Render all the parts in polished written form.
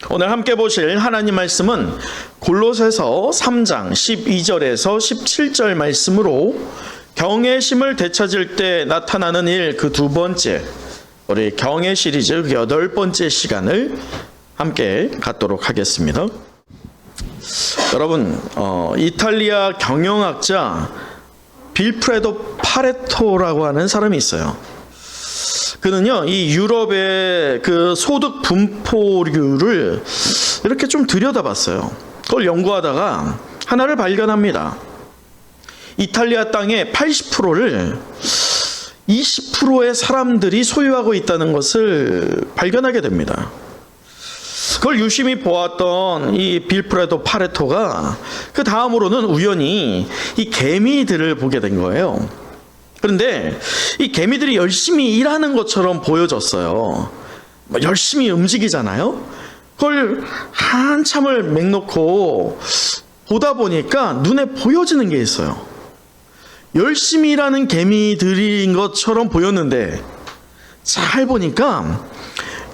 오늘 함께 보실 하나님 말씀은 골로새서 3장 12절에서 17절 말씀으로 경외심을 되찾을 때 나타나는 일 그 두 번째, 우리 경외 시리즈 그 8번째 시간을 함께 갖도록 하겠습니다. 여러분, 이탈리아 경영학자 빌프레도 파레토라고 하는 사람이 있어요. 그는요, 이 유럽의 그 소득 분포율을 이렇게 좀 들여다봤어요. 그걸 연구하다가 하나를 발견합니다. 이탈리아 땅의 80%를 20%의 사람들이 소유하고 있다는 것을 발견하게 됩니다. 그걸 유심히 보았던 이 빌프레도 파레토가 그 다음으로는 우연히 이 개미들을 보게 된 거예요. 그런데 이 개미들이 열심히 일하는 것처럼 보여졌어요. 열심히 움직이잖아요. 그걸 한참을 맹놓고 보다 보니까 눈에 보여지는 게 있어요. 열심히 일하는 개미들인 것처럼 보였는데 잘 보니까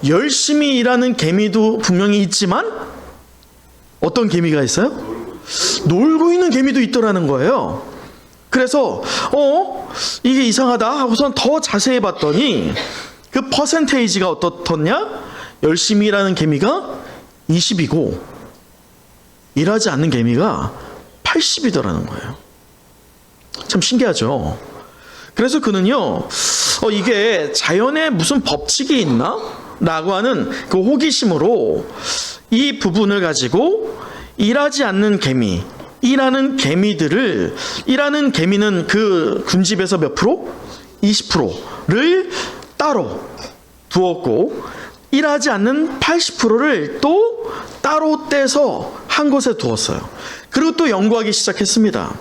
열심히 일하는 개미도 분명히 있지만 어떤 개미가 있어요? 놀고 있는 개미도 있더라는 거예요. 그래서 이게 이상하다 하고선 더 자세히 봤더니 그 퍼센테이지가 어떻냐? 열심히 일하는 개미가 20이고 일하지 않는 개미가 80이더라는 거예요. 참 신기하죠. 그래서 그는요, 이게 자연에 무슨 법칙이 있나? 라고 하는 그 호기심으로 이 부분을 가지고 일하지 않는 개미, 일하는 개미는 그 군집에서 몇 프로? 20%를 따로 두었고, 일하지 않는 80%를 또 따로 떼서 한 곳에 두었어요. 그리고 또 연구하기 시작했습니다.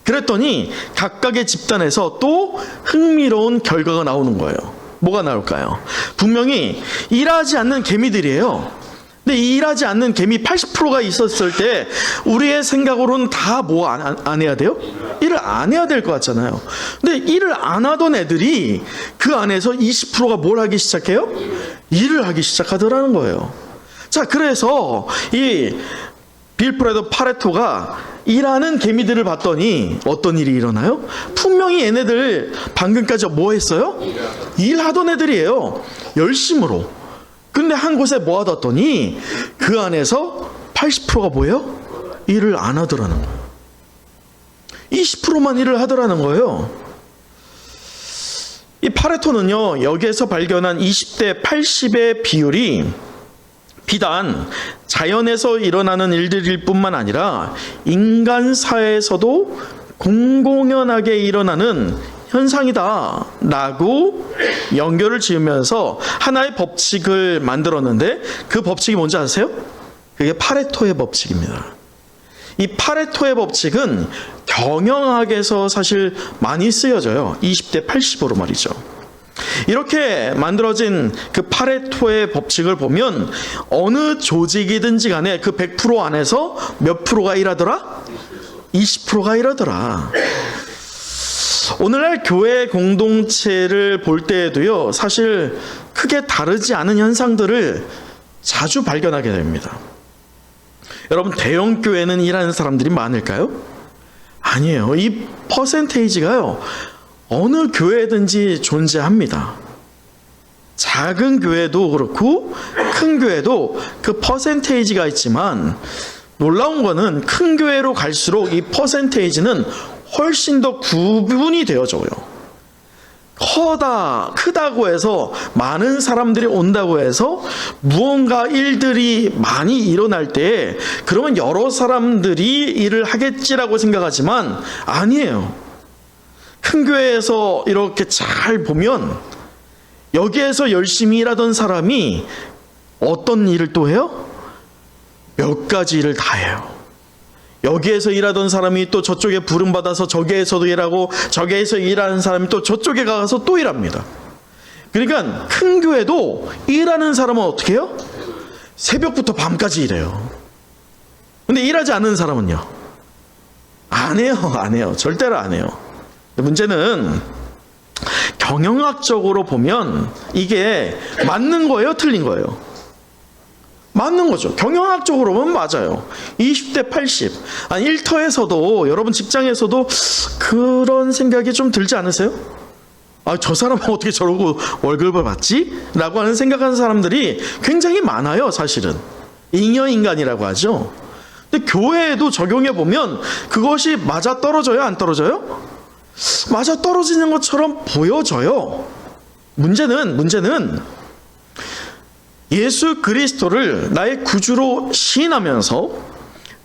그랬더니 각각의 집단에서 또 흥미로운 결과가 나오는 거예요. 뭐가 나올까요? 분명히 일하지 않는 개미들이에요. 근데 일하지 않는 개미 80%가 있었을 때 우리의 생각으로는 다 뭐 안 해야 돼요? 일을 안 해야 될 것 같잖아요. 근데 일을 안 하던 애들이 그 안에서 20%가 뭘 하기 시작해요? 일을 하기 시작하더라는 거예요. 자, 그래서 이 빌프레도 파레토가 일하는 개미들을 봤더니 어떤 일이 일어나요? 분명히 얘네들 방금까지 뭐 했어요? 일하던 애들이에요. 열심으로. 근데 한 곳에 모아뒀더니 그 안에서 80%가 뭐예요? 일을 안 하더라는 거예요. 20%만 일을 하더라는 거예요. 이 파레토는요, 여기에서 발견한 20대 80의 비율이 비단 자연에서 일어나는 일들일 뿐만 아니라 인간사에서도 공공연하게 일어나는 현상이다 라고 연결을 지으면서 하나의 법칙을 만들었는데 그 법칙이 뭔지 아세요? 그게 파레토의 법칙입니다. 이 파레토의 법칙은 경영학에서 사실 많이 쓰여져요. 20대 80으로 말이죠. 이렇게 만들어진 그 파레토의 법칙을 보면 어느 조직이든지 간에 그 100% 안에서 몇 프로가 일하더라? 20%가 일하더라. 오늘날 교회 공동체를 볼 때에도요, 사실 크게 다르지 않은 현상들을 자주 발견하게 됩니다. 여러분, 대형 교회는 일하는 사람들이 많을까요? 아니에요. 이 퍼센테이지가요, 어느 교회든지 존재합니다. 작은 교회도 그렇고 큰 교회도 그 퍼센테이지가 있지만 놀라운 거는 큰 교회로 갈수록 이 퍼센테이지는 훨씬 더 구분이 되어져요. 크다고 해서 많은 사람들이 온다고 해서 무언가 일들이 많이 일어날 때 그러면 여러 사람들이 일을 하겠지라고 생각하지만 아니에요. 큰 교회에서 이렇게 잘 보면 여기에서 열심히 일하던 사람이 어떤 일을 또 해요? 몇 가지 일을 다 해요. 여기에서 일하던 사람이 또 저쪽에 부름받아서 저기에서도 일하고 저기에서 일하는 사람이 또 저쪽에 가서 또 일합니다. 그러니까 큰 교회도 일하는 사람은 어떻게 해요? 새벽부터 밤까지 일해요. 근데 일하지 않는 사람은요? 안 해요. 절대로 안 해요. 문제는 경영학적으로 보면 이게 맞는 거예요? 틀린 거예요? 맞는 거죠. 경영학적으로 보면 맞아요. 20대 80. 아니, 일터에서도, 여러분 직장에서도 그런 생각이 좀 들지 않으세요? 아, 저 사람은 어떻게 저러고 월급을 받지? 라고 하는 생각하는 사람들이 굉장히 많아요, 사실은. 잉여인간이라고 하죠. 근데 교회에도 적용해 보면 그것이 맞아 떨어져요, 안 떨어져요? 맞아 떨어지는 것처럼 보여져요. 문제는 예수 그리스도를 나의 구주로 시인하면서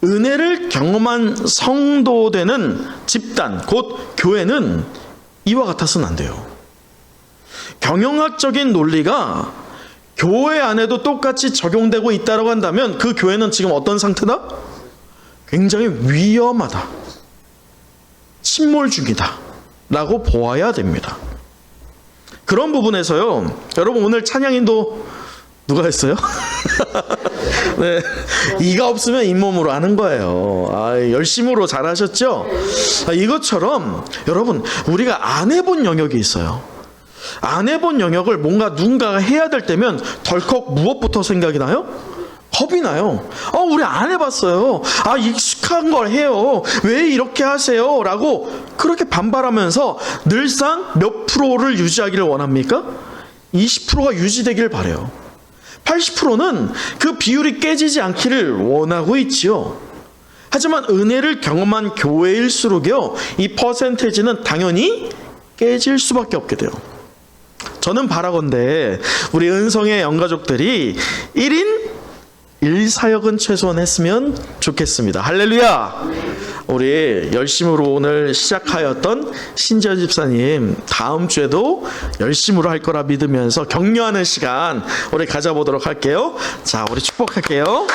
은혜를 경험한 성도 되는 집단, 곧 교회는 이와 같아서는 안 돼요. 경영학적인 논리가 교회 안에도 똑같이 적용되고 있다고 한다면 그 교회는 지금 어떤 상태다? 굉장히 위험하다. 침몰 중이다. 라고 보아야 됩니다. 그런 부분에서요, 여러분 오늘 찬양인도 누가 했어요? 네, 이가 없으면 잇몸으로 하는 거예요. 열심으로 잘하셨죠? 이것처럼 여러분 우리가 안 해본 영역이 있어요. 안 해본 영역을 뭔가 누군가가 해야 될 때면 덜컥 무엇부터 생각이 나요? 겁이 나요. 우리 안 해봤어요. 익숙한 걸 해요. 왜 이렇게 하세요? 라고 그렇게 반발하면서 늘상 몇 프로를 유지하기를 원합니까? 20%가 유지되기를 바라요. 80%는 그 비율이 깨지지 않기를 원하고 있지요. 하지만 은혜를 경험한 교회일수록요, 이 퍼센테이지는 당연히 깨질 수밖에 없게 돼요. 저는 바라건대 우리 은성의 영가족들이 1인 1사역은 최소한 했으면 좋겠습니다. 할렐루야! 우리 열심으로 오늘 시작하였던 신지연 집사님 다음 주에도 열심으로 할 거라 믿으면서 격려하는 시간 우리 가져보도록 할게요. 자, 우리 축복할게요. 네.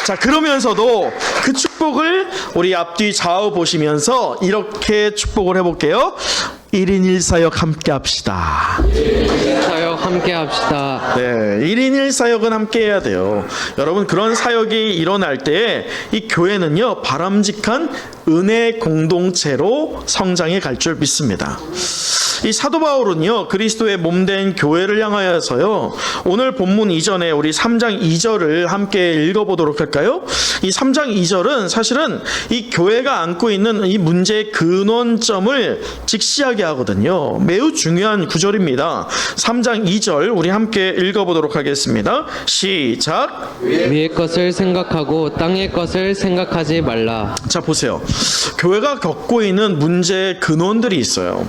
자, 그러면서도 그 축복을 우리 앞뒤 좌우 보시면서 이렇게 축복을 해볼게요. 1인 1사역 함께 합시다. 1인 사역 함께 합시다. 네, 1인 1사역은 함께 해야 돼요. 여러분, 그런 사역이 일어날 때 이 교회는요, 바람직한 은혜 공동체로 성장해 갈 줄 믿습니다. 이 사도 바울은요, 그리스도의 몸된 교회를 향하여서요, 오늘 본문 이전에 우리 3장 2절을 함께 읽어보도록 할까요? 이 3장 2절은 사실은 이 교회가 안고 있는 이 문제의 근원점을 직시하게 하거든요. 매우 중요한 구절입니다. 3장 2절 우리 함께 읽어보도록 하겠습니다. 시작. 위의 것을 생각하고 땅의 것을 생각하지 말라. 자, 보세요. 교회가 겪고 있는 문제의 근원들이 있어요.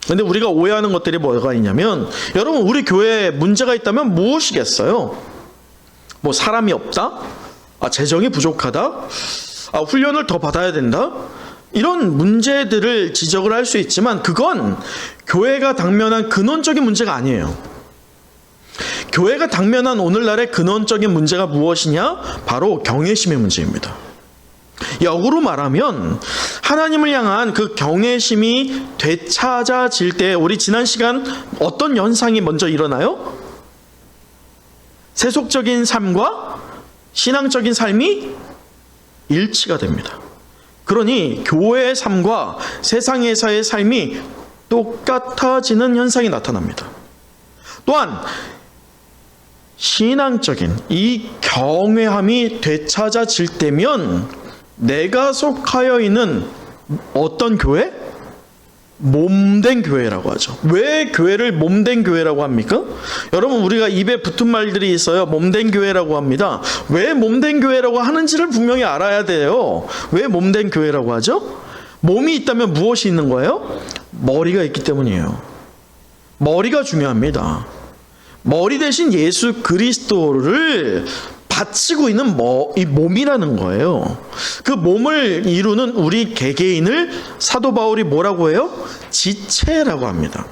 근데 우리가 오해하는 것들이 뭐가 있냐면, 여러분, 우리 교회에 문제가 있다면 무엇이겠어요? 뭐 사람이 없다? 재정이 부족하다? 훈련을 더 받아야 된다? 이런 문제들을 지적을 할 수 있지만 그건 교회가 당면한 근원적인 문제가 아니에요. 교회가 당면한 오늘날의 근원적인 문제가 무엇이냐? 바로 경외심의 문제입니다. 역으로 말하면 하나님을 향한 그 경외심이 되찾아질 때 우리 지난 시간 어떤 현상이 먼저 일어나요? 세속적인 삶과 신앙적인 삶이 일치가 됩니다. 그러니 교회의 삶과 세상에서의 삶이 똑같아지는 현상이 나타납니다. 또한 신앙적인 이 경외함이 되찾아질 때면 내가 속하여 있는 어떤 교회? 몸된 교회라고 하죠. 왜 교회를 몸된 교회라고 합니까? 여러분, 우리가 입에 붙은 말들이 있어요. 몸된 교회라고 합니다. 왜 몸된 교회라고 하는지를 분명히 알아야 돼요. 왜 몸된 교회라고 하죠? 몸이 있다면 무엇이 있는 거예요? 머리가 있기 때문이에요. 머리가 중요합니다. 머리 대신 예수 그리스도를 바치고 있는 이 몸이라는 거예요. 그 몸을 이루는 우리 개개인을 사도 바울이 뭐라고 해요? 지체라고 합니다.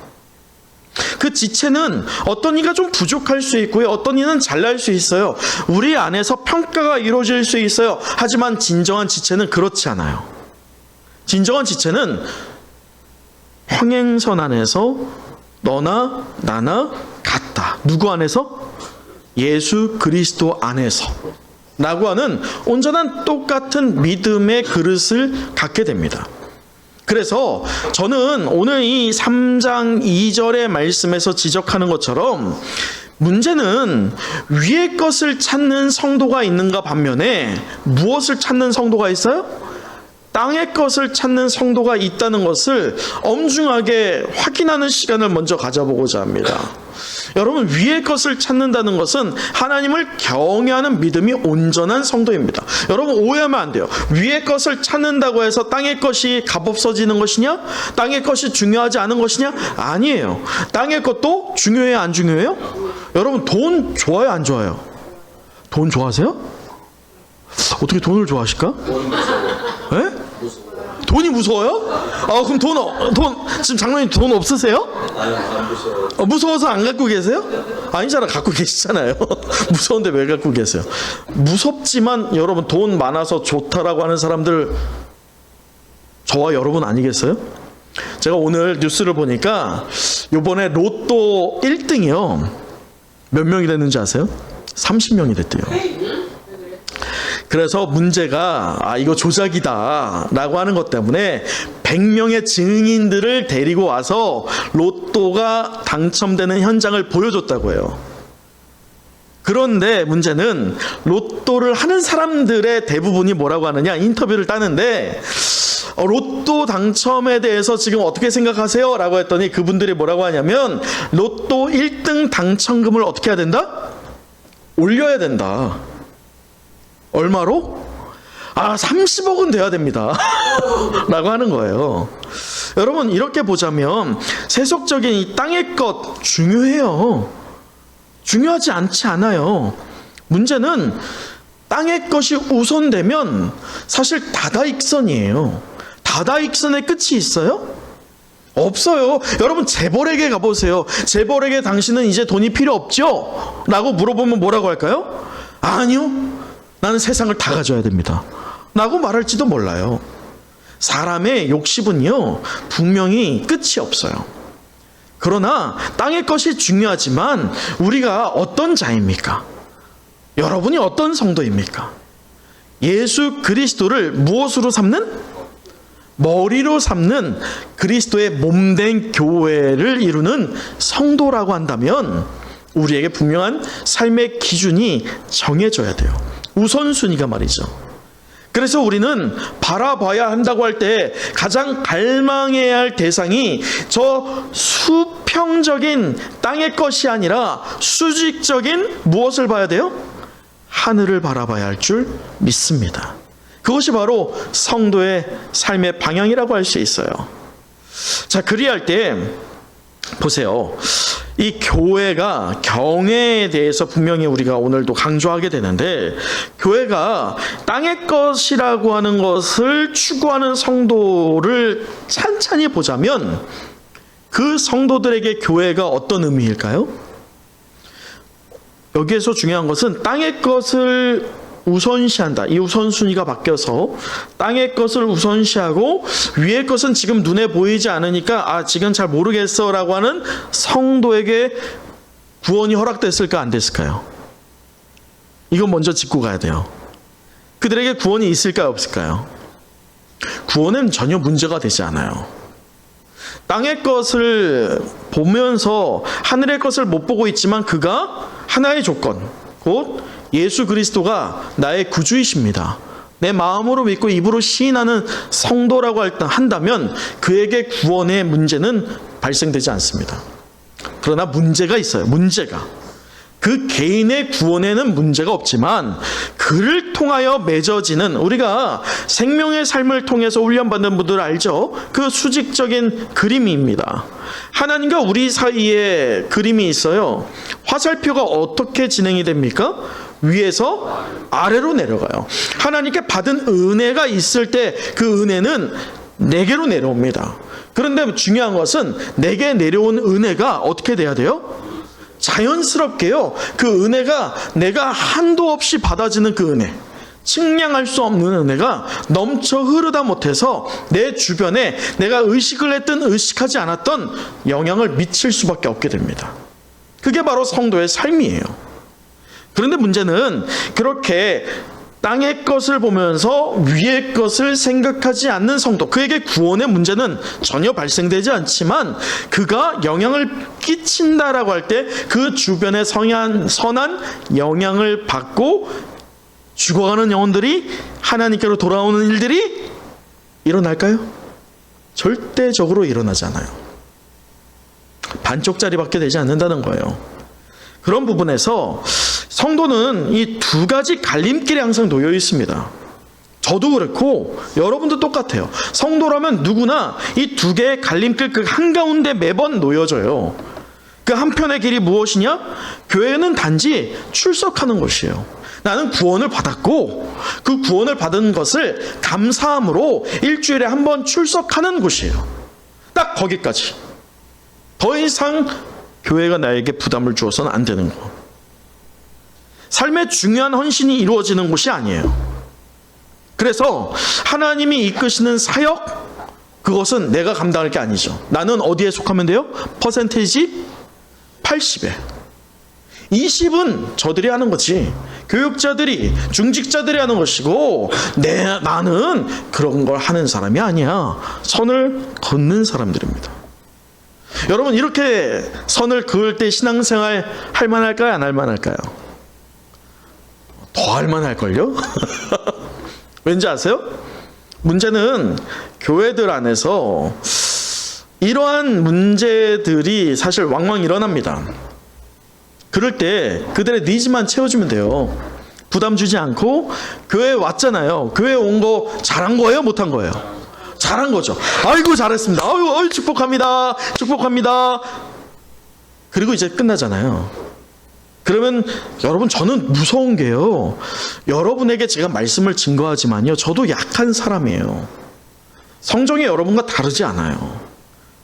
그 지체는 어떤 이가 좀 부족할 수 있고요, 어떤 이는 잘날 수 있어요. 우리 안에서 평가가 이루어질 수 있어요. 하지만 진정한 지체는 그렇지 않아요. 진정한 지체는 평행선 안에서 너나 나나 같다. 누구 안에서? 예수 그리스도 안에서 라고 하는 온전한 똑같은 믿음의 그릇을 갖게 됩니다. 그래서 저는 오늘 이 3장 2절의 말씀에서 지적하는 것처럼 문제는 위의 것을 찾는 성도가 있는가 반면에 무엇을 찾는 성도가 있어요? 땅의 것을 찾는 성도가 있다는 것을 엄중하게 확인하는 시간을 먼저 가져보고자 합니다. 여러분, 위의 것을 찾는다는 것은 하나님을 경외하는 믿음이 온전한 성도입니다. 여러분, 오해하면 안 돼요. 위의 것을 찾는다고 해서 땅의 것이 값없어지는 것이냐? 땅의 것이 중요하지 않은 것이냐? 아니에요. 땅의 것도 중요해요, 안 중요해요? 여러분, 돈 좋아요, 안 좋아요? 돈 좋아하세요? 어떻게 돈을 좋아하실까? 예? 돈이 무서워요? 그럼 지금 장로님 돈 없으세요? 무서워서 안 갖고 계세요? 아니잖아, 갖고 계시잖아요. 무서운데 왜 갖고 계세요? 무섭지만 여러분, 돈 많아서 좋다라고 하는 사람들 저와 여러분 아니겠어요? 제가 오늘 뉴스를 보니까 요번에 로또 1등이요 몇 명이 됐는지 아세요? 30명이 됐대요. 그래서 문제가 이거 조작이다 라고 하는 것 때문에 100명의 증인들을 데리고 와서 로또가 당첨되는 현장을 보여줬다고 해요. 그런데 문제는 로또를 하는 사람들의 대부분이 뭐라고 하느냐, 인터뷰를 따는데 로또 당첨에 대해서 지금 어떻게 생각하세요? 라고 했더니 그분들이 뭐라고 하냐면 로또 1등 당첨금을 어떻게 해야 된다? 올려야 된다. 얼마로? 30억은 돼야 됩니다. 라고 하는 거예요. 여러분, 이렇게 보자면 세속적인 이 땅의 것 중요해요. 중요하지 않지 않아요. 문제는 땅의 것이 우선되면 사실 다다익선이에요. 다다익선의 끝이 있어요? 없어요. 여러분, 재벌에게 가보세요. 재벌에게 당신은 이제 돈이 필요 없죠? 라고 물어보면 뭐라고 할까요? 아니요, 나는 세상을 다 가져야 됩니다 라고 말할지도 몰라요. 사람의 욕심은요 분명히 끝이 없어요. 그러나 땅의 것이 중요하지만 우리가 어떤 자입니까? 여러분이 어떤 성도입니까? 예수 그리스도를 무엇으로 삼는? 머리로 삼는 그리스도의 몸된 교회를 이루는 성도라고 한다면 우리에게 분명한 삶의 기준이 정해져야 돼요. 우선순위가 말이죠. 그래서 우리는 바라봐야 한다고 할 때 가장 갈망해야 할 대상이 저 수평적인 땅의 것이 아니라 수직적인 무엇을 봐야 돼요? 하늘을 바라봐야 할 줄 믿습니다. 그것이 바로 성도의 삶의 방향이라고 할 수 있어요. 자, 그리할 때 보세요. 이 교회가 경애에 대해서 분명히 우리가 오늘도 강조하게 되는데, 교회가 땅의 것이라고 하는 것을 추구하는 성도를 찬찬히 보자면 그 성도들에게 교회가 어떤 의미일까요? 여기에서 중요한 것은 땅의 것을 우선시한다. 이 우선순위가 바뀌어서 땅의 것을 우선시하고 위의 것은 지금 눈에 보이지 않으니까 지금 잘 모르겠어 라고 하는 성도에게 구원이 허락됐을까 안 됐을까요? 이건 먼저 짚고 가야 돼요. 그들에게 구원이 있을까요 없을까요? 구원은 전혀 문제가 되지 않아요. 땅의 것을 보면서 하늘의 것을 못 보고 있지만 그가 하나의 조건, 곧 예수 그리스도가 나의 구주이십니다. 내 마음으로 믿고 입으로 시인하는 성도라고 한다면 그에게 구원의 문제는 발생되지 않습니다. 그러나 문제가 있어요. 문제가. 그 개인의 구원에는 문제가 없지만 그를 통하여 맺어지는, 우리가 생명의 삶을 통해서 훈련받는 분들 알죠? 그 수직적인 그림입니다. 하나님과 우리 사이에 그림이 있어요. 화살표가 어떻게 진행이 됩니까? 위에서 아래로 내려가요. 하나님께 받은 은혜가 있을 때 그 은혜는 내게로 내려옵니다. 그런데 중요한 것은 내게 내려온 은혜가 어떻게 돼야 돼요? 자연스럽게요. 그 은혜가 내가 한도 없이 받아지는 그 은혜, 측량할 수 없는 은혜가 넘쳐 흐르다 못해서 내 주변에 내가 의식을 했든 의식하지 않았던 영향을 미칠 수밖에 없게 됩니다. 그게 바로 성도의 삶이에요. 그런데 문제는 그렇게 땅의 것을 보면서 위의 것을 생각하지 않는 성도, 그에게 구원의 문제는 전혀 발생되지 않지만 그가 영향을 끼친다라고 할 때 그 주변에 선한 영향을 받고 죽어가는 영혼들이 하나님께로 돌아오는 일들이 일어날까요? 절대적으로 일어나지 않아요. 반쪽짜리밖에 되지 않는다는 거예요. 그런 부분에서 성도는 이 두 가지 갈림길에 항상 놓여 있습니다. 저도 그렇고 여러분도 똑같아요. 성도라면 누구나 이 두 개의 갈림길 그 한가운데 매번 놓여져요. 그 한편의 길이 무엇이냐? 교회는 단지 출석하는 것이에요. 나는 구원을 받았고 그 구원을 받은 것을 감사함으로 일주일에 한 번 출석하는 곳이에요. 딱 거기까지. 더 이상 교회가 나에게 부담을 주어서는 안 되는 거. 삶의 중요한 헌신이 이루어지는 곳이 아니에요. 그래서 하나님이 이끄시는 사역, 그것은 내가 감당할 게 아니죠. 나는 어디에 속하면 돼요? 퍼센테이지 80에 20은 저들이 하는 거지. 교육자들이, 중직자들이 하는 것이고 나는 그런 걸 하는 사람이 아니야. 선을 걷는 사람들입니다. 여러분, 이렇게 선을 그을 때 신앙생활 할 만할까요? 안 할 만할까요? 더 할 만할걸요? 왠지 아세요? 문제는 교회들 안에서 이러한 문제들이 사실 왕왕 일어납니다. 그럴 때 그들의 니즈만 채워주면 돼요. 부담 주지 않고. 교회에 왔잖아요. 교회에 온 거 잘한 거예요? 못한 거예요? 잘한 거죠. 아이고 잘했습니다. 아유 축복합니다. 축복합니다. 그리고 이제 끝나잖아요. 그러면 여러분, 저는 무서운 게요, 여러분에게 제가 말씀을 증거하지만요, 저도 약한 사람이에요. 성정이 여러분과 다르지 않아요.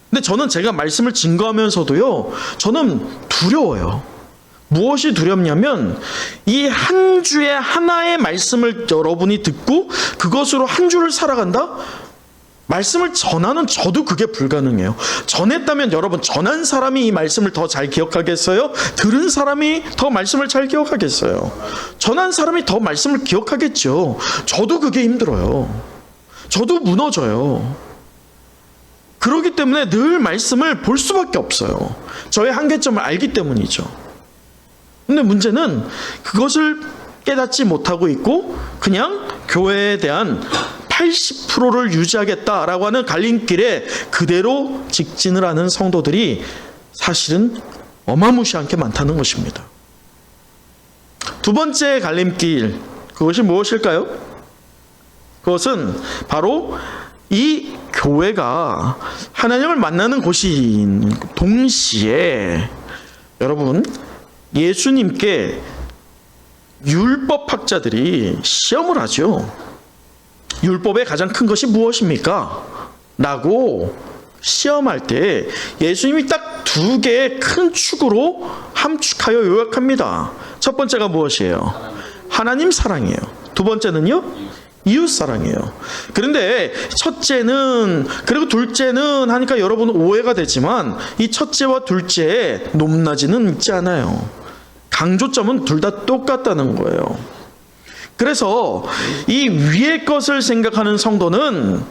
근데 저는 제가 말씀을 증거하면서도요, 저는 두려워요. 무엇이 두렵냐면 이 한 주에 하나의 말씀을 여러분이 듣고 그것으로 한 주를 살아간다? 말씀을 전하는 저도 그게 불가능해요. 전했다면 여러분, 전한 사람이 이 말씀을 더 잘 기억하겠어요? 들은 사람이 더 말씀을 잘 기억하겠어요? 전한 사람이 더 말씀을 기억하겠죠. 저도 그게 힘들어요. 저도 무너져요. 그렇기 때문에 늘 말씀을 볼 수밖에 없어요. 저의 한계점을 알기 때문이죠. 근데 문제는 그것을 깨닫지 못하고 있고 그냥 교회에 대한 80%를 유지하겠다라고 하는 갈림길에 그대로 직진을 하는 성도들이 사실은 어마무시하게 많다는 것입니다. 두 번째 갈림길, 그것이 무엇일까요? 그것은 바로 이 교회가 하나님을 만나는 곳인 동시에, 여러분, 예수님께 율법학자들이 시험을 하죠. 율법의 가장 큰 것이 무엇입니까? 라고 시험할 때 예수님이 딱 두 개의 큰 축으로 함축하여 요약합니다. 첫 번째가 무엇이에요? 하나님 사랑이에요. 두 번째는요? 이웃 사랑이에요. 그런데 첫째는, 그리고 둘째는 하니까 여러분 오해가 되지만 이 첫째와 둘째의 높낮이는 있지 않아요. 강조점은 둘 다 똑같다는 거예요. 그래서 이 위의 것을 생각하는 성도는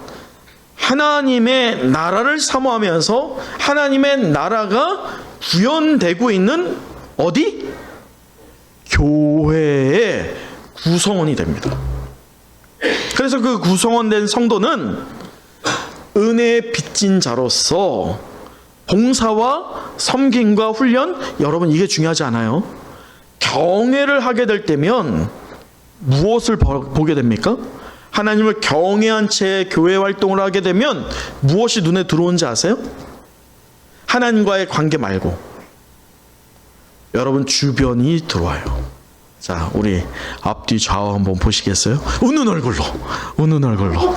하나님의 나라를 사모하면서 하나님의 나라가 구현되고 있는 어디? 교회의 구성원이 됩니다. 그래서 그 구성원된 성도는 은혜의 빚진 자로서 봉사와 섬김과 훈련, 여러분 이게 중요하지 않아요? 경외를 하게 될 때면 무엇을 보게 됩니까? 하나님을 경외한 채 교회 활동을 하게 되면 무엇이 눈에 들어오는지 아세요? 하나님과의 관계 말고 여러분 주변이 들어와요. 자, 우리 앞뒤 좌우 한번 보시겠어요? 웃는 얼굴로, 웃는 얼굴로.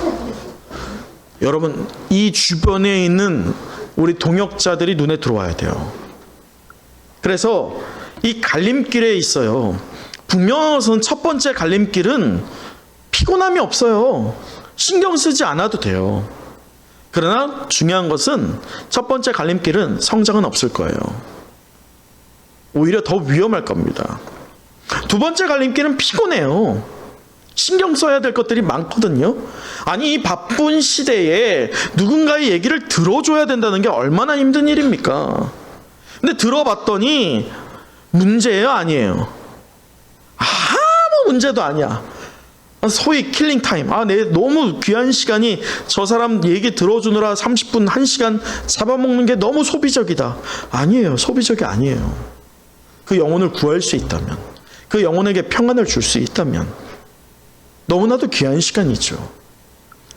여러분, 이 주변에 있는 우리 동역자들이 눈에 들어와야 돼요. 그래서 이 갈림길에 있어요. 분명한 첫 번째 갈림길은 피곤함이 없어요. 신경 쓰지 않아도 돼요. 그러나 중요한 것은 첫 번째 갈림길은 성장은 없을 거예요. 오히려 더 위험할 겁니다. 두 번째 갈림길은 피곤해요. 신경 써야 될 것들이 많거든요. 아니, 이 바쁜 시대에 누군가의 얘기를 들어줘야 된다는 게 얼마나 힘든 일입니까? 근데 들어봤더니 문제예요, 아니에요? 아무 문제도 아니야. 소위 킬링 타임. 내 너무 귀한 시간이 저 사람 얘기 들어주느라 30분, 1시간 잡아먹는 게 너무 소비적이다. 아니에요. 소비적이 아니에요. 그 영혼을 구할 수 있다면, 그 영혼에게 평안을 줄 수 있다면 너무나도 귀한 시간이죠.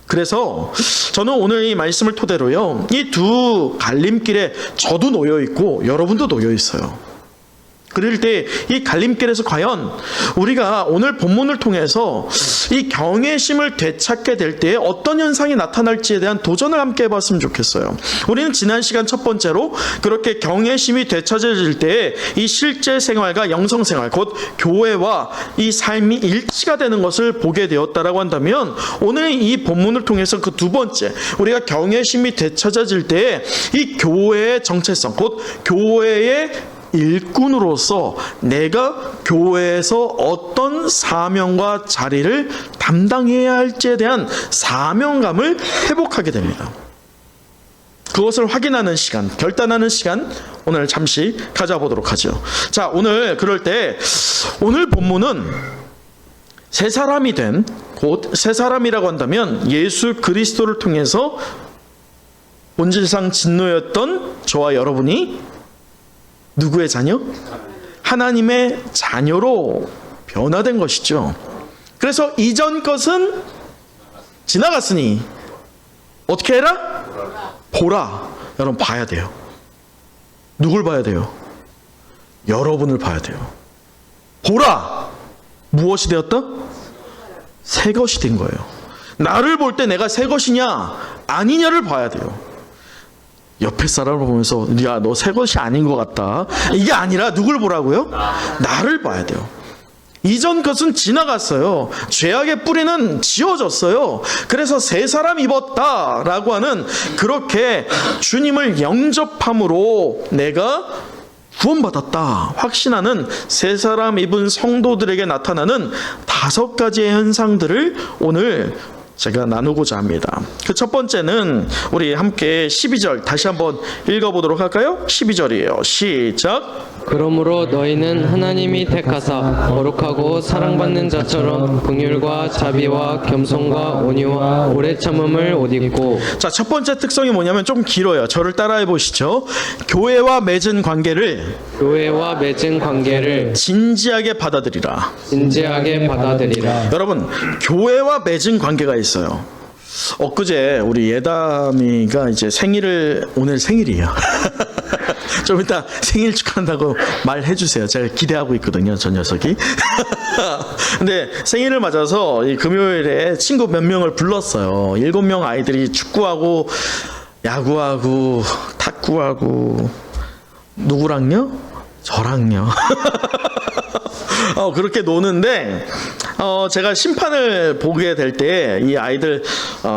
그래서 저는 오늘 이 말씀을 토대로요, 이 두 갈림길에 저도 놓여 있고 여러분도 놓여 있어요. 그럴 때 이 갈림길에서 과연 우리가 오늘 본문을 통해서 이 경외심을 되찾게 될 때 어떤 현상이 나타날지에 대한 도전을 함께 해봤으면 좋겠어요. 우리는 지난 시간 첫 번째로 그렇게 경외심이 되찾아질 때 이 실제 생활과 영성 생활, 곧 교회와 이 삶이 일치가 되는 것을 보게 되었다라고 한다면, 오늘 이 본문을 통해서 그 두 번째, 우리가 경외심이 되찾아질 때 이 교회의 정체성, 곧 교회의 일꾼으로서 내가 교회에서 어떤 사명과 자리를 담당해야 할지에 대한 사명감을 회복하게 됩니다. 그것을 확인하는 시간, 결단하는 시간, 오늘 잠시 가져보도록 하죠. 자, 오늘 그럴 때 오늘 본문은 새 사람이 된, 곧 새 사람이라고 한다면 예수 그리스도를 통해서 본질상 진노였던 저와 여러분이 누구의 자녀? 하나님의 자녀로 변화된 것이죠. 그래서 이전 것은 지나갔으니 어떻게 해라? 보라. 여러분 봐야 돼요. 누굴 봐야 돼요? 여러분을 봐야 돼요. 보라. 무엇이 되었다? 새 것이 된 거예요. 나를 볼 때 내가 새 것이냐 아니냐를 봐야 돼요. 옆에 사람을 보면서 야, 너 새 것이 아닌 것 같다, 이게 아니라 누굴 보라고요? 나를 봐야 돼요. 이전 것은 지나갔어요. 죄악의 뿌리는 지워졌어요. 그래서 새 사람 입었다라고 하는, 그렇게 주님을 영접함으로 내가 구원받았다 확신하는 새 사람 입은 성도들에게 나타나는 5가지의 현상들을 오늘 제가 나누고자 합니다. 그 첫 번째는 우리 함께 12절 다시 한번 읽어보도록 할까요? 12절이에요. 시작. 그러므로 너희는 하나님이 택하사 거룩하고 사랑받는 자처럼 긍휼과 자비와 겸손과 온유와 오래 참음을 옷 입고. 자, 첫 번째 특성이 뭐냐면 좀 길어요. 저를 따라해 보시죠. 교회와 맺은 관계를 진지하게 받아들이라. 여러분, 교회와 맺은 관계가 있어요. 엊그제 우리 예담이가 이제 오늘 생일이에요. 좀 이따 생일 축하한다고 말해 주세요. 제가 기대하고 있거든요, 저 녀석이. 근데 생일을 맞아서 이 금요일에 친구 몇 명을 불렀어요. 7명 아이들이 축구하고 야구하고 탁구하고, 누구랑요? 저랑요. 그렇게 노는데 제가 심판을 보게 될 때 이 아이들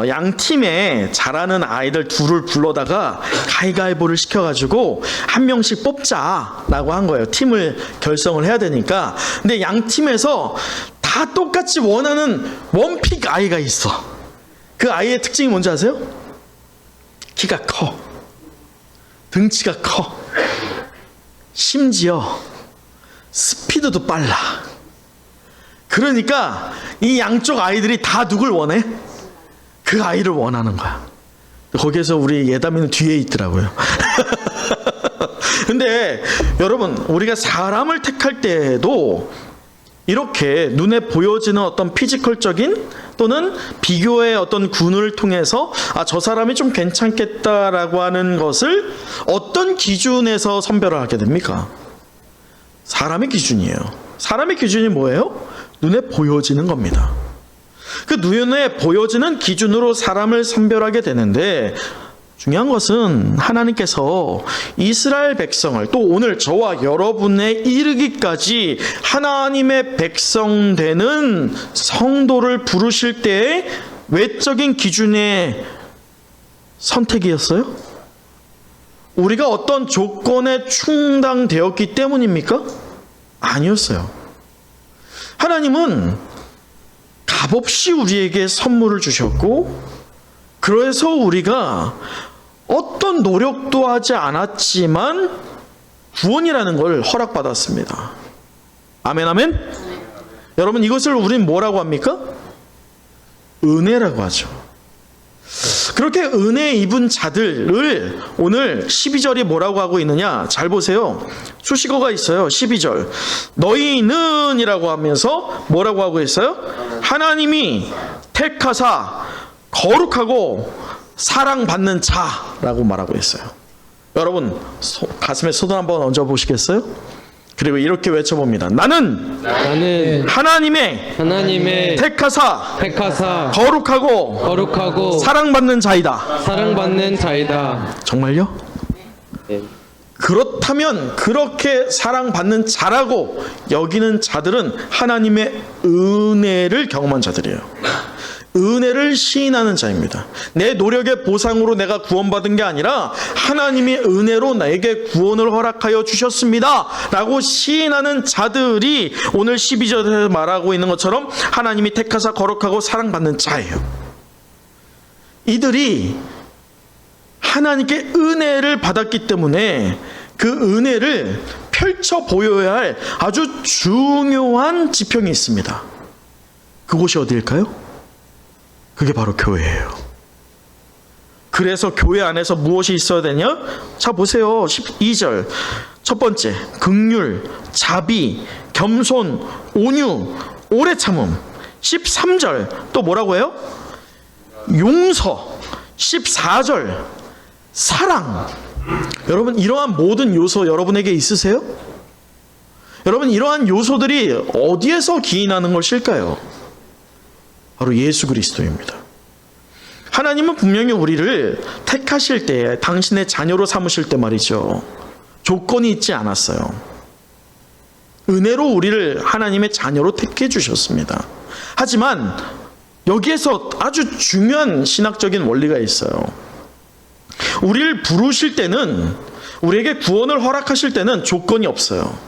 양 팀에 잘하는 아이들 둘을 불러다가 가위가위보를 시켜가지고 한 명씩 뽑자라고 한 거예요. 팀을 결성을 해야 되니까. 근데 양 팀에서 다 똑같이 원하는 원픽 아이가 있어. 그 아이의 특징이 뭔지 아세요? 키가 커, 등치가 커, 심지어 스피드도 빨라. 그러니까 이 양쪽 아이들이 다 누굴 원해? 그 아이를 원하는 거야. 거기에서 우리 예담이는 뒤에 있더라고요. 근데 여러분, 우리가 사람을 택할 때에도 이렇게 눈에 보여지는 어떤 피지컬적인 또는 비교의 어떤 군을 통해서 저 사람이 좀 괜찮겠다라고 하는 것을 어떤 기준에서 선별을 하게 됩니까? 사람의 기준이에요. 사람의 기준이 뭐예요? 눈에 보여지는 겁니다. 그 눈에 보여지는 기준으로 사람을 선별하게 되는데, 중요한 것은 하나님께서 이스라엘 백성을, 또 오늘 저와 여러분에 이르기까지 하나님의 백성 되는 성도를 부르실 때의 외적인 기준의 선택이었어요? 우리가 어떤 조건에 충당되었기 때문입니까? 아니었어요. 하나님은 값없이 우리에게 선물을 주셨고, 그래서 우리가 어떤 노력도 하지 않았지만 구원이라는 걸 허락받았습니다. 아멘, 아멘? 여러분, 이것을 우리는 뭐라고 합니까? 은혜라고 하죠. 그렇게 은혜 입은 자들을 오늘 12절이 뭐라고 하고 있느냐? 잘 보세요. 수식어가 있어요. 12절. 너희는 이라고 하면서 뭐라고 하고 있어요? 하나님이 택하사 거룩하고 사랑받는 자라고 말하고 있어요. 여러분, 가슴에 손을 한번 얹어 보시겠어요? 그리고 이렇게 외쳐봅니다. 나는 하나님의 택하사 거룩하고 사랑받는 자이다. 정말요? 네. 그렇다면 그렇게 사랑받는 자라고 여기는 자들은 하나님의 은혜를 경험한 자들이에요. 은혜를 시인하는 자입니다. 내 노력의 보상으로 내가 구원받은 게 아니라 하나님이 은혜로 나에게 구원을 허락하여 주셨습니다 라고 시인하는 자들이 오늘 12절에 말하고 있는 것처럼 하나님이 택하사 거룩하고 사랑받는 자예요. 이들이 하나님께 은혜를 받았기 때문에 그 은혜를 펼쳐 보여야 할 아주 중요한 지평이 있습니다. 그곳이 어디일까요? 그게 바로 교회예요. 그래서 교회 안에서 무엇이 있어야 되냐? 자, 보세요. 12절. 첫 번째, 긍휼, 자비, 겸손, 온유, 오래 참음. 13절 또 뭐라고 해요? 용서. 14절 사랑. 여러분, 이러한 모든 요소 여러분에게 있으세요? 여러분, 이러한 요소들이 어디에서 기인하는 것일까요? 바로 예수 그리스도입니다. 하나님은 분명히 우리를 택하실 때, 당신의 자녀로 삼으실 때 말이죠, 조건이 있지 않았어요. 은혜로 우리를 하나님의 자녀로 택해 주셨습니다. 하지만 여기에서 아주 중요한 신학적인 원리가 있어요. 우리를 부르실 때는, 우리에게 구원을 허락하실 때는 조건이 없어요.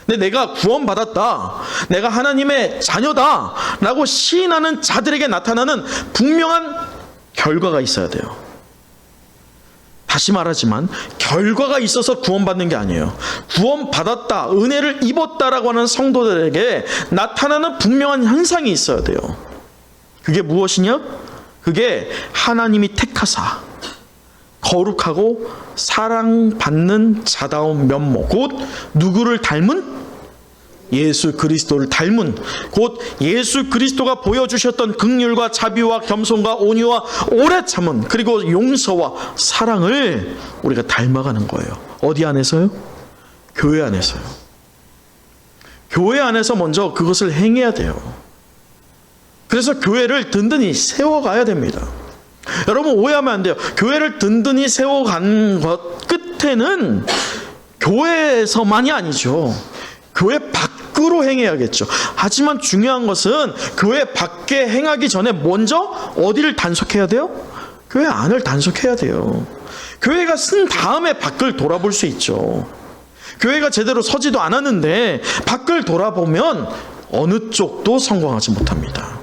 근데 내가 구원받았다, 내가 하나님의 자녀다 라고 시인하는 자들에게 나타나는 분명한 결과가 있어야 돼요. 다시 말하지만 결과가 있어서 구원받는 게 아니에요. 구원받았다, 은혜를 입었다라고 하는 성도들에게 나타나는 분명한 현상이 있어야 돼요. 그게 무엇이냐? 그게 하나님이 택하사 거룩하고 사랑받는 자다운 면모, 곧 누구를 닮은? 예수 그리스도를 닮은, 곧 예수 그리스도가 보여주셨던 긍휼과 자비와 겸손과 온유와 오래 참음, 그리고 용서와 사랑을 우리가 닮아가는 거예요. 어디 안에서요? 교회 안에서요. 교회 안에서 먼저 그것을 행해야 돼요. 그래서 교회를 든든히 세워가야 됩니다. 여러분, 오해하면 안 돼요. 교회를 든든히 세워간 것 끝에는 교회에서만이 아니죠. 교회 밖으로 행해야겠죠. 하지만 중요한 것은 교회 밖에 행하기 전에 먼저 어디를 단속해야 돼요? 교회 안을 단속해야 돼요. 교회가 쓴 다음에 밖을 돌아볼 수 있죠. 교회가 제대로 서지도 않았는데 밖을 돌아보면 어느 쪽도 성공하지 못합니다.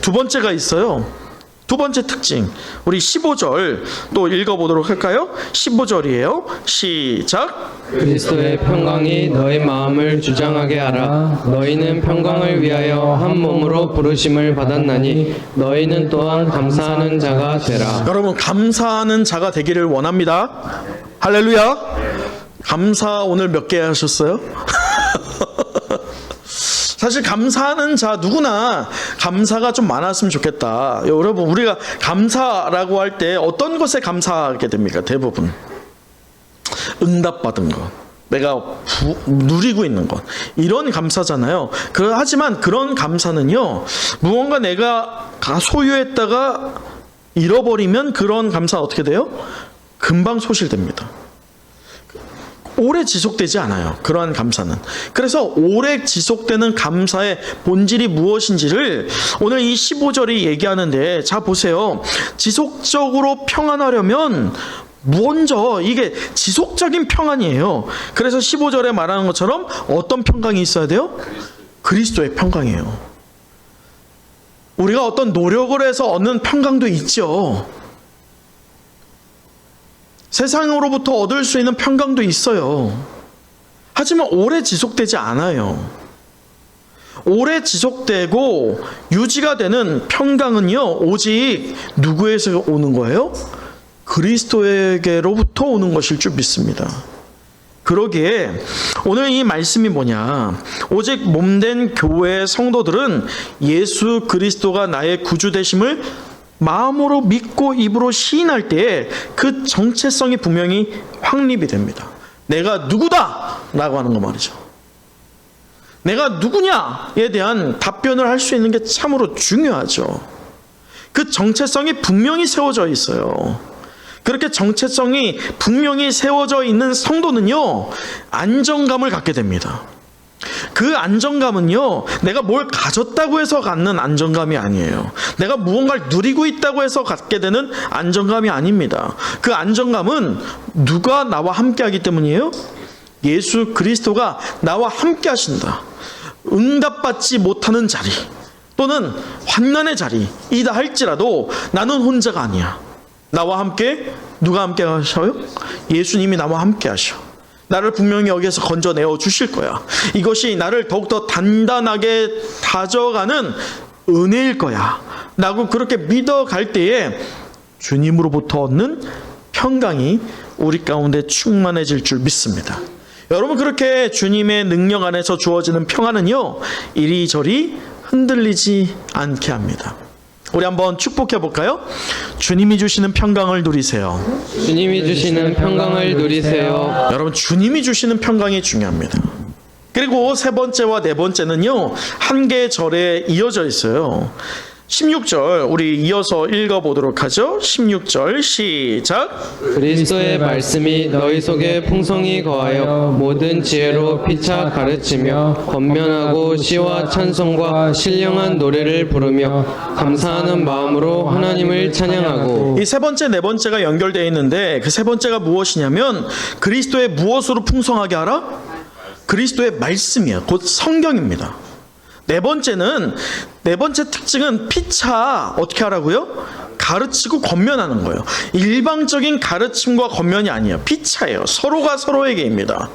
두 번째가 있어요. 두 번째 특징, 우리 15절 또 읽어보도록 할까요? 15절이에요. 시작. 그리스도의 평강이 너희 마음을 주장하게 하라. 너희는 평강을 위하여 한 몸으로 부르심을 받았나니 너희는 또한 감사하는 자가 되라. 여러분, 감사하는 자가 되기를 원합니다. 할렐루야. 감사 오늘 몇 개 하셨어요? 사실 감사하는 자 누구나 감사가 좀 많았으면 좋겠다. 여러분, 우리가 감사라고 할 때 어떤 것에 감사하게 됩니까? 대부분 응답받은 것, 내가 누리고 있는 것, 이런 감사잖아요. 하지만 그런 감사는요, 무언가 내가 소유했다가 잃어버리면 그런 감사 어떻게 돼요? 금방 소실됩니다. 오래 지속되지 않아요. 그러한 감사는. 그래서 오래 지속되는 감사의 본질이 무엇인지를 오늘 이 15절이 얘기하는데, 자 보세요. 지속적으로 평안하려면 먼저 이게 지속적인 평안이에요. 그래서 15절에 말하는 것처럼 어떤 평강이 있어야 돼요? 그리스도의 평강이에요. 우리가 어떤 노력을 해서 얻는 평강도 있죠. 세상으로부터 얻을 수 있는 평강도 있어요. 하지만 오래 지속되지 않아요. 오래 지속되고 유지가 되는 평강은요, 오직 누구에서 오는 거예요? 그리스도에게로부터 오는 것일 줄 믿습니다. 그러기에 오늘 이 말씀이 뭐냐? 오직 몸된 교회의 성도들은 예수 그리스도가 나의 구주 되심을 마음으로 믿고 입으로 시인할 때에 그 정체성이 분명히 확립이 됩니다. 내가 누구다! 라고 하는 거 말이죠. 내가 누구냐에 대한 답변을 할 수 있는 게 참으로 중요하죠. 그 정체성이 분명히 세워져 있어요. 그렇게 정체성이 분명히 세워져 있는 성도는요, 안정감을 갖게 됩니다. 그 안정감은요, 내가 뭘 가졌다고 해서 갖는 안정감이 아니에요. 내가 무언가를 누리고 있다고 해서 갖게 되는 안정감이 아닙니다. 그 안정감은 누가 나와 함께 하기 때문이에요? 예수 그리스도가 나와 함께 하신다. 응답받지 못하는 자리 또는 환난의 자리이다 할지라도 나는 혼자가 아니야. 나와 함께 누가 함께 하셔요? 예수님이 나와 함께 하셔. 나를 분명히 여기에서 건져내어 주실 거야. 이것이 나를 더욱더 단단하게 다져가는 은혜일 거야 라고 그렇게 믿어갈 때에 주님으로부터 얻는 평강이 우리 가운데 충만해질 줄 믿습니다. 여러분, 그렇게 주님의 능력 안에서 주어지는 평안은요, 이리저리 흔들리지 않게 합니다. 우리 한번 축복해 볼까요? 주님이 주시는 평강을 누리세요. 주님이 주시는 평강을 누리세요. 여러분, 주님이 주시는 평강이 중요합니다. 그리고 세 번째와 네 번째는요, 한 개의 절에 이어져 있어요. 16절 우리 이어서 읽어보도록 하죠. 16절 시작. 그리스도의 말씀이 너희 속에 풍성히 거하여 모든 지혜로 피차 가르치며 권면하고 시와 찬송과 신령한 노래를 부르며 감사하는 마음으로 하나님을 찬양하고. 이 세 번째, 네 번째가 연결되어 있는데 그 세 번째가 무엇이냐면 그리스도의 무엇으로 풍성하게 하라? 그리스도의 말씀이야. 곧 성경입니다. 네 번째 특징은 피차 어떻게 하라고요? 가르치고 권면하는 거예요. 일방적인 가르침과 권면이 아니에요. 피차예요. 서로가 서로에게입니다.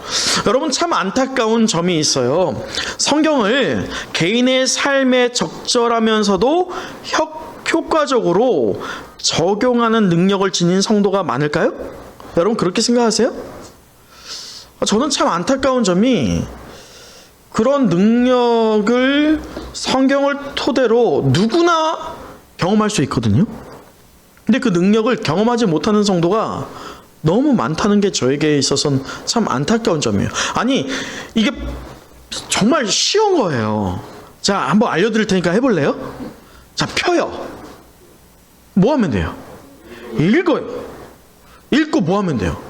여러분, 참 안타까운 점이 있어요. 성경을 개인의 삶에 적절하면서도 효과적으로 적용하는 능력을 지닌 성도가 많을까요? 여러분, 그렇게 생각하세요? 저는 참 안타까운 점이 그런 능력을 성경을 토대로 누구나 경험할 수 있거든요. 근데 그 능력을 경험하지 못하는 성도가 너무 많다는 게 저에게 있어서는 참 안타까운 점이에요. 아니, 이게 정말 쉬운 거예요. 자, 한번 알려드릴 테니까 해볼래요? 자, 펴요. 뭐 하면 돼요? 읽어요. 읽고 뭐 하면 돼요?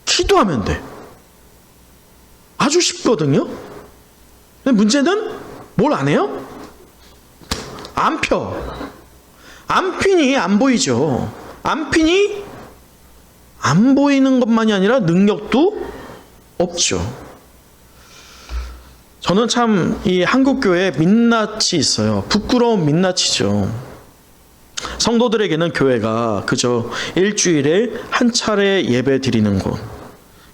기도하면 돼. 아주 쉽거든요. 근데 문제는 뭘 안 해요? 안 펴. 안 피니 안 보이죠. 안 피니 안 보이는 것만이 아니라 능력도 없죠. 저는 참 이 한국교회에 민낯이 있어요. 부끄러운 민낯이죠. 성도들에게는 교회가 그저 일주일에 한 차례 예배 드리는 곳,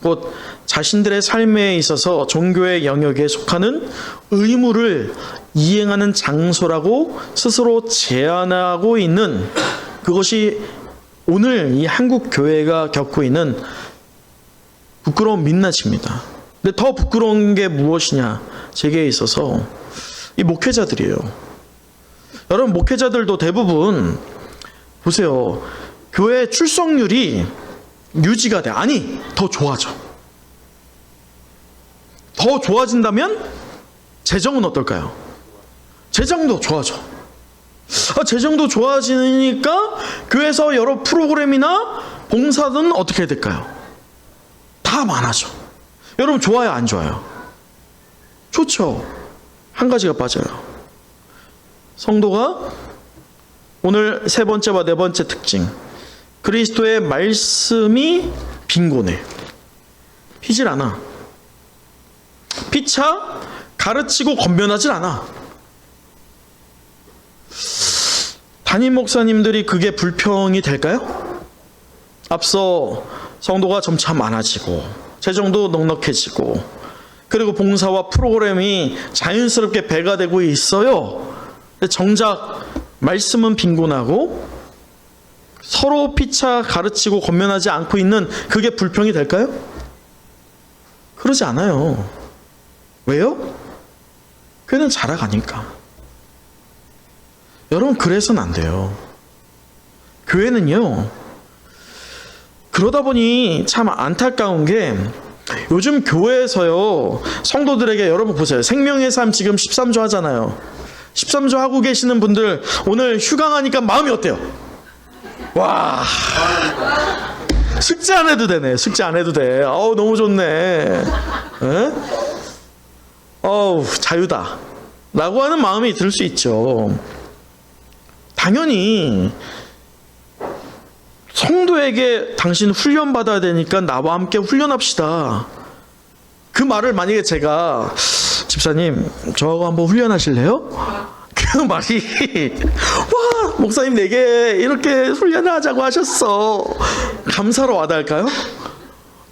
곧 자신들의 삶에 있어서 종교의 영역에 속하는 의무를 이행하는 장소라고 스스로 제안하고 있는 그것이 오늘 이 한국 교회가 겪고 있는 부끄러운 민낯입니다. 근데 더 부끄러운 게 무엇이냐? 제게 있어서 이 목회자들이에요. 여러분, 목회자들도 대부분 보세요. 교회 출석률이 유지가 돼. 아니, 더 좋아져. 더 좋아진다면 재정은 어떨까요? 재정도 좋아져. 재정도 좋아지니까 교회에서 여러 프로그램이나 봉사는 어떻게 될까요? 다 많아져. 여러분, 좋아요, 안 좋아요? 좋죠. 한 가지가 빠져요. 성도가 오늘 세 번째와 네 번째 특징, 그리스도의 말씀이 빈곤해. 피질 않아. 피차 가르치고 권면하질 않아. 담임 목사님들이 그게 불평이 될까요? 앞서 성도가 점차 많아지고 재정도 넉넉해지고 그리고 봉사와 프로그램이 자연스럽게 배가 되고 있어요. 근데 정작 말씀은 빈곤하고 서로 피차 가르치고 권면하지 않고 있는 그게 불평이 될까요? 그러지 않아요. 왜요? 교회는 자라가니까. 여러분, 그래서는 안 돼요. 교회는요, 그러다 보니 참 안타까운 게 요즘 교회에서요, 성도들에게 여러분 보세요. 생명의 삶 지금 13조 하잖아요. 13조 하고 계시는 분들 오늘 휴강 하니까 마음이 어때요? 와, 숙제 안 해도 되네. 숙제 안 해도 돼. 어우, 너무 좋네. 에? 어우, 자유다 라고 하는 마음이 들 수 있죠. 당연히 성도에게 당신 훈련 받아야 되니까 나와 함께 훈련합시다. 그 말을 만약에 제가 집사님 저하고 한번 훈련하실래요? 그 말이 와, 목사님 내게 이렇게 훈련을 하자고 하셨어. 감사로 와닿을까요?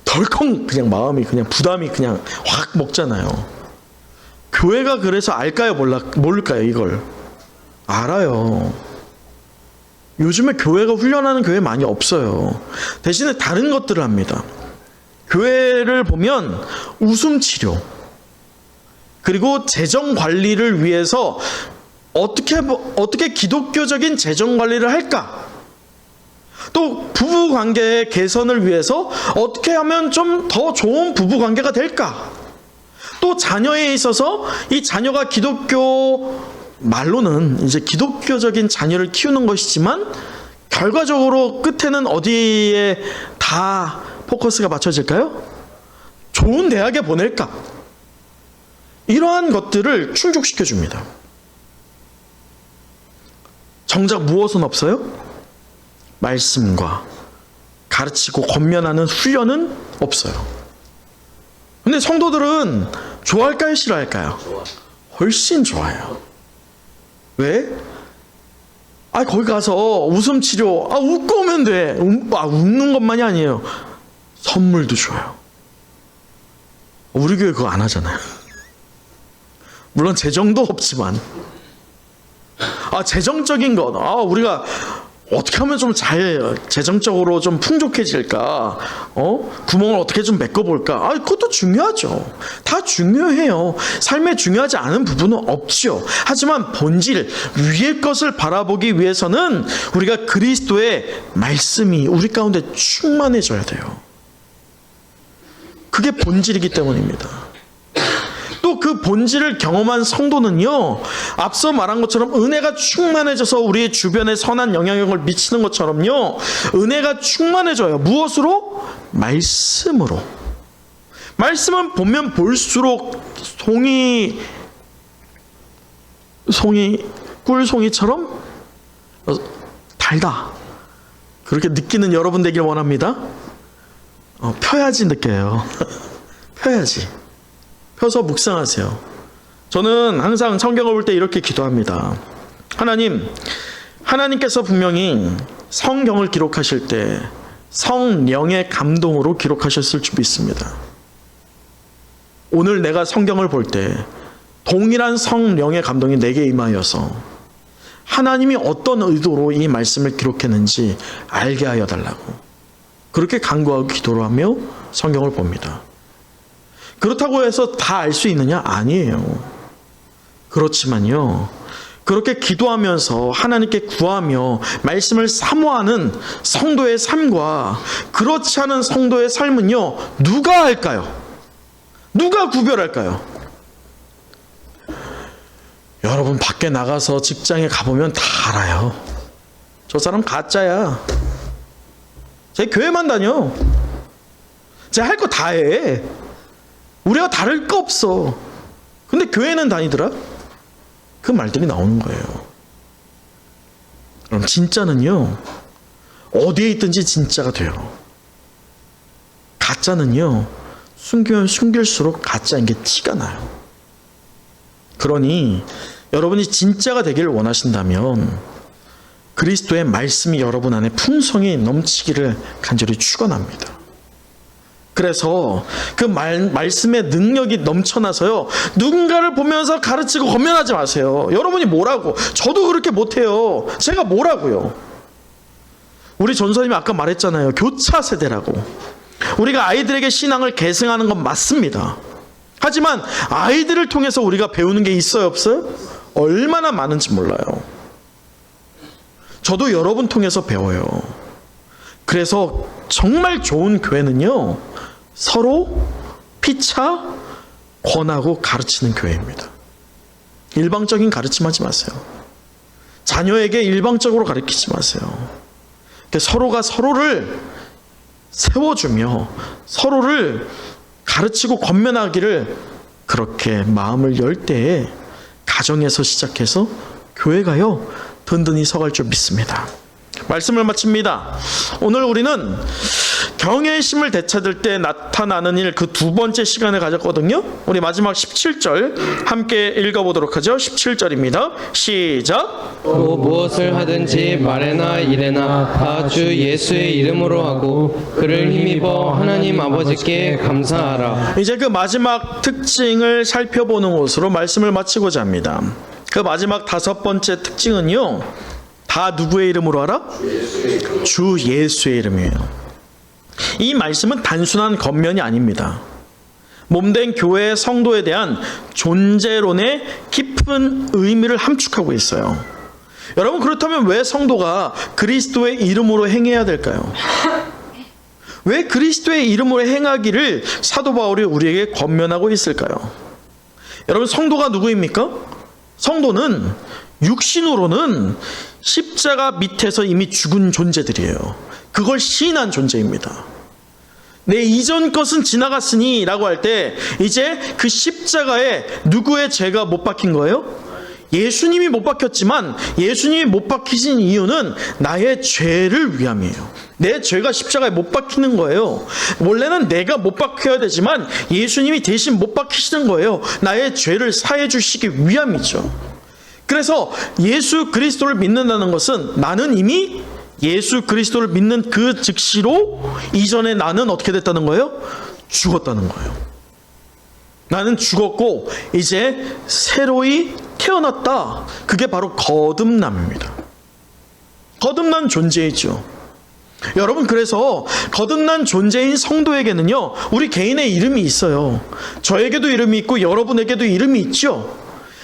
덜컹 그냥 마음이 그냥 부담이 그냥 확 먹잖아요. 교회가 그래서 알까요? 모를까요? 이걸 알아요. 요즘에 교회가 훈련하는 교회 많이 없어요. 대신에 다른 것들을 합니다. 교회를 보면 웃음치료, 그리고 재정관리를 위해서 어떻게 기독교적인 재정관리를 할까? 또 부부관계의 개선을 위해서 어떻게 하면 좀 더 좋은 부부관계가 될까? 또 자녀에 있어서 이 자녀가 기독교, 말로는 이제 기독교적인 자녀를 키우는 것이지만 결과적으로 끝에는 어디에 다 포커스가 맞춰질까요? 좋은 대학에 보낼까? 이러한 것들을 충족시켜 줍니다. 정작 무엇은 없어요? 말씀과 가르치고 권면하는 훈련은 없어요. 근데 성도들은 좋아할까요? 싫어할까요? 훨씬 좋아해요. 왜? 거기 가서 웃음 치료, 웃고 오면 돼. 웃는 것만이 아니에요. 선물도 줘요. 우리 교회 그거 안 하잖아요. 물론 재정도 없지만, 재정적인 것, 우리가 어떻게 하면 좀 재정적으로 좀 풍족해질까? 구멍을 어떻게 좀 메꿔볼까? 그것도 중요하죠. 다 중요해요. 삶에 중요하지 않은 부분은 없죠. 하지만 본질, 위의 것을 바라보기 위해서는 우리가 그리스도의 말씀이 우리 가운데 충만해져야 돼요. 그게 본질이기 때문입니다. 또 그 본질을 경험한 성도는요, 앞서 말한 것처럼 은혜가 충만해져서 우리의 주변에 선한 영향력을 미치는 것처럼요, 은혜가 충만해져요. 무엇으로? 말씀으로. 말씀은 보면 볼수록 꿀송이처럼 달다. 그렇게 느끼는 여러분 되길 원합니다. 펴야지 느껴요. 펴야지. 펴서 묵상하세요. 저는 항상 성경을 볼 때 이렇게 기도합니다. 하나님께서 분명히 성경을 기록하실 때 성령의 감동으로 기록하셨을 줄 믿습니다. 오늘 내가 성경을 볼 때 동일한 성령의 감동이 내게 임하여서 하나님이 어떤 의도로 이 말씀을 기록했는지 알게 하여 달라고 그렇게 간구하고 기도를 하며 성경을 봅니다. 그렇다고 해서 다 알 수 있느냐? 아니에요. 그렇지만요, 그렇게 기도하면서 하나님께 구하며 말씀을 사모하는 성도의 삶과 그렇지 않은 성도의 삶은요, 누가 알까요? 누가 구별할까요? 여러분 밖에 나가서 직장에 가보면 다 알아요. 저 사람 가짜야. 제 교회만 다녀. 제 할 거 다 해. 우리가 다를 거 없어. 근데 교회는 다니더라? 그 말들이 나오는 거예요. 그럼 진짜는요, 어디에 있든지 진짜가 돼요. 가짜는요, 숨기면 숨길수록 가짜인 게 티가 나요. 그러니 여러분이 진짜가 되기를 원하신다면 그리스도의 말씀이 여러분 안에 풍성히 넘치기를 간절히 축원합니다. 그래서 그 말씀의 능력이 넘쳐나서요, 누군가를 보면서 가르치고 권면하지 마세요. 여러분이 뭐라고? 저도 그렇게 못해요. 제가 뭐라고요? 우리 전사님이 아까 말했잖아요. 교차 세대라고. 우리가 아이들에게 신앙을 계승하는 건 맞습니다. 하지만 아이들을 통해서 우리가 배우는 게 있어요, 없어요? 얼마나 많은지 몰라요. 저도 여러분 통해서 배워요. 그래서 정말 좋은 교회는요, 서로 피차 권하고 가르치는 교회입니다. 일방적인 가르침하지 마세요. 자녀에게 일방적으로 가르치지 마세요. 서로가 서로를 세워주며 서로를 가르치고 권면하기를, 그렇게 마음을 열 때에 가정에서 시작해서 교회가요 든든히 서갈 줄 믿습니다. 말씀을 마칩니다. 오늘 우리는 경외심을 되찾을 때 나타나는 일, 그 두 번째 시간을 가졌거든요. 우리 마지막 17절 함께 읽어보도록 하죠. 17절입니다. 시작. 또 무엇을 하든지 말에나 일에나 다 주 예수의 이름으로 하고 그를 힘입어 하나님 아버지께 감사하라. 이제 그 마지막 특징을 살펴보는 것으로 말씀을 마치고자 합니다. 그 마지막 다섯 번째 특징은요, 다 누구의 이름으로 하라? 주 예수의 이름이에요. 이 말씀은 단순한 겉면이 아닙니다. 몸된 교회의 성도에 대한 존재론의 깊은 의미를 함축하고 있어요. 여러분, 그렇다면 왜 성도가 그리스도의 이름으로 행해야 될까요? 왜 그리스도의 이름으로 행하기를 사도 바울이 우리에게 권면하고 있을까요? 여러분, 성도가 누구입니까? 성도는 육신으로는 십자가 밑에서 이미 죽은 존재들이에요. 그걸 시인한 존재입니다. 내 이전 것은 지나갔으니 라고 할 때 이제 그 십자가에 누구의 죄가 못 박힌 거예요? 예수님이 못 박혔지만 예수님이 못 박히신 이유는 나의 죄를 위함이에요. 내 죄가 십자가에 못 박히는 거예요. 원래는 내가 못 박혀야 되지만 예수님이 대신 못 박히시는 거예요. 나의 죄를 사해 주시기 위함이죠. 그래서 예수 그리스도를 믿는다는 것은 나는 이미 예수 그리스도를 믿는 그 즉시로 이전에 나는 어떻게 됐다는 거예요? 죽었다는 거예요. 나는 죽었고 이제 새로이 태어났다. 그게 바로 거듭남입니다. 거듭난 존재이죠. 여러분, 그래서 거듭난 존재인 성도에게는요, 우리 개인의 이름이 있어요. 저에게도 이름이 있고 여러분에게도 이름이 있죠.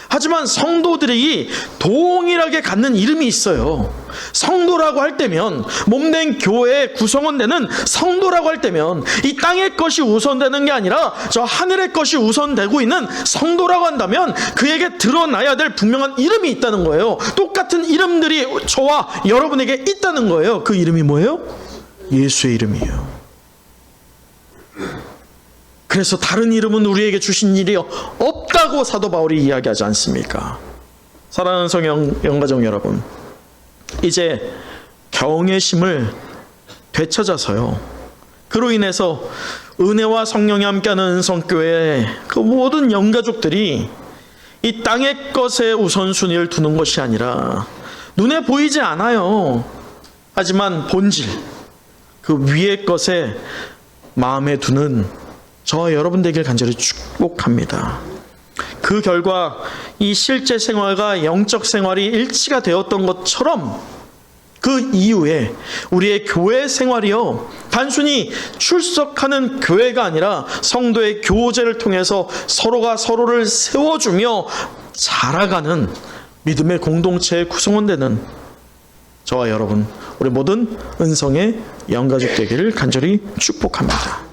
하지만 성도들이 동일하게 갖는 이름이 있어요. 성도라고 할 때면, 몸된 교회의 구성원 되는 성도라고 할 때면 이 땅의 것이 우선되는 게 아니라 저 하늘의 것이 우선되고 있는 성도라고 한다면 그에게 드러나야 될 분명한 이름이 있다는 거예요. 똑같은 이름들이 저와 여러분에게 있다는 거예요. 그 이름이 뭐예요? 예수의 이름이에요. 그래서 다른 이름은 우리에게 주신 일이 없다고 사도 바울이 이야기하지 않습니까? 사랑하는 성령 영가족 여러분, 이제 경외심을 되찾아서요, 그로 인해서 은혜와 성령이 함께하는 은성교회의 그 모든 영가족들이 이 땅의 것에 우선순위를 두는 것이 아니라 눈에 보이지 않아요. 하지만 본질, 그 위의 것에 마음에 두는 저와 여러분 되길 간절히 축복합니다. 그 결과 이 실제 생활과 영적 생활이 일치가 되었던 것처럼 그 이후에 우리의 교회 생활이요, 단순히 출석하는 교회가 아니라 성도의 교제를 통해서 서로가 서로를 세워주며 자라가는 믿음의 공동체의 구성원 되는 저와 여러분, 우리 모든 은성의 영가족 되기를 간절히 축복합니다.